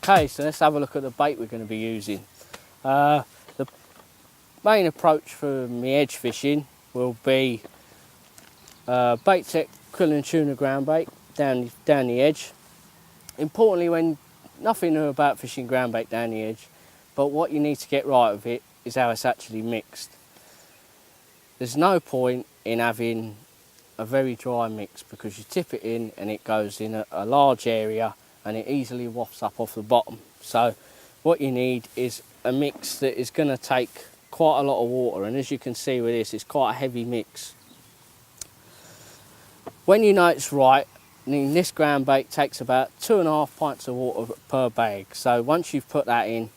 Okay, so let's have a look at the bait we're going to be using. The main approach for me edge fishing will be bait set krill and tuna ground bait down the edge. Importantly, when nothing new about fishing ground bait down the edge, but what you need to get right with it is how it's actually mixed. There's no point in having a very dry mix because you tip it in and it goes in a large area and it easily wafts up off the bottom. So what you need is a mix that is going to take quite a lot of water, and as you can see with this, it's quite a heavy mix. When you know it's right, I mean, this ground bait takes about 2.5 pints of water per bag. So once you've put that in,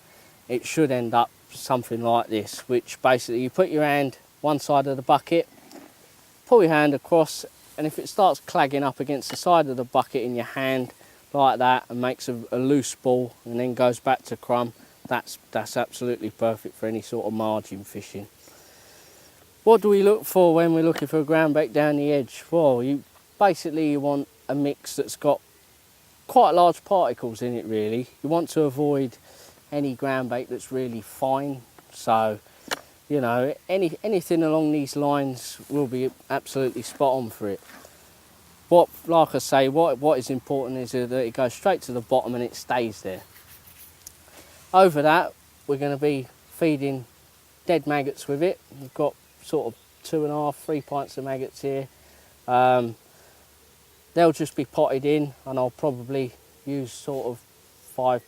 it should end up something like this, which basically you put your hand one side of the bucket, pull your hand across, and if it starts clagging up against the side of the bucket in your hand like that and makes a loose ball and then goes back to crumb, that's absolutely perfect for any sort of margin fishing. What do we look for when we're looking for a ground bait down the edge? Well, you want a mix that's got quite large particles in it really. You want to avoid any ground bait that's really fine, so you know, anything along these lines will be absolutely spot on for it. Like I say, what is important is that it goes straight to the bottom and it stays there. Over that, we're going to be feeding dead maggots with it. We've got sort of 2.5–3 pints of maggots here. They'll just be potted in, and I'll probably use sort of 5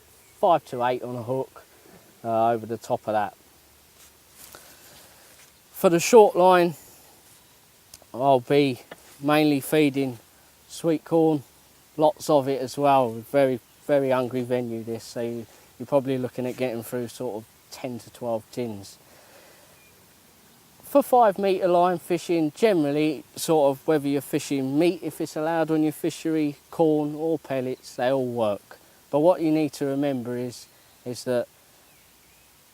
to 8 on a hook over the top of that. For the short line, I'll be mainly feeding sweet corn, lots of it as well. Very, very hungry venue this, so you're probably looking at getting through sort of 10 to 12 tins. For 5 metre line fishing, generally sort of whether you're fishing meat, if it's allowed on your fishery, corn or pellets, they all work. But what you need to remember is that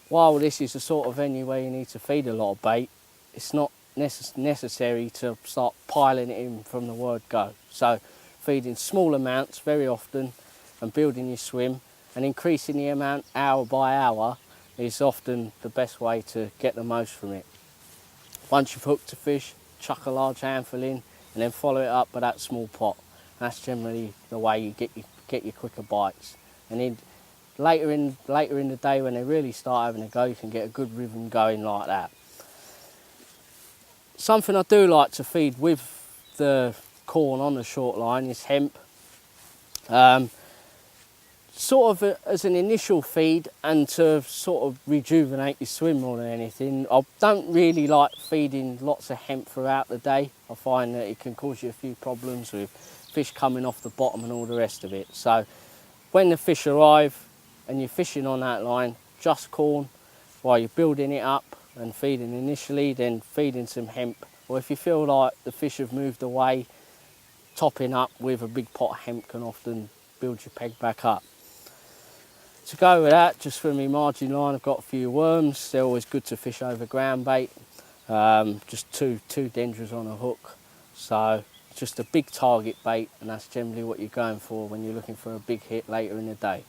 while this is the sort of venue where you need to feed a lot of bait, it's not necessary to start piling it in from the word go. So feeding small amounts very often and building your swim and increasing the amount hour by hour is often the best way to get the most from it. Once you've hooked a fish, chuck a large handful in and then follow it up with that small pot. That's generally the way you get your quicker bites. And then later in the day when they really start having a go, you can get a good rhythm going like that. Something I do like to feed with the corn on the short line is hemp. Sort of as an initial feed and to sort of rejuvenate your swim more than anything. I don't really like feeding lots of hemp throughout the day. I find that it can cause you a few problems with fish coming off the bottom and all the rest of it. So when the fish arrive and you're fishing on that line, just corn while you're building it up and feeding initially, then feeding some hemp. Or if you feel like the fish have moved away, topping up with a big pot of hemp can often build your peg back up. To go with that, just for my margin line, I've got a few worms. They're always good to fish over ground bait. Just two dendras on a hook. So just a big target bait, and that's generally what you're going for when you're looking for a big hit later in the day.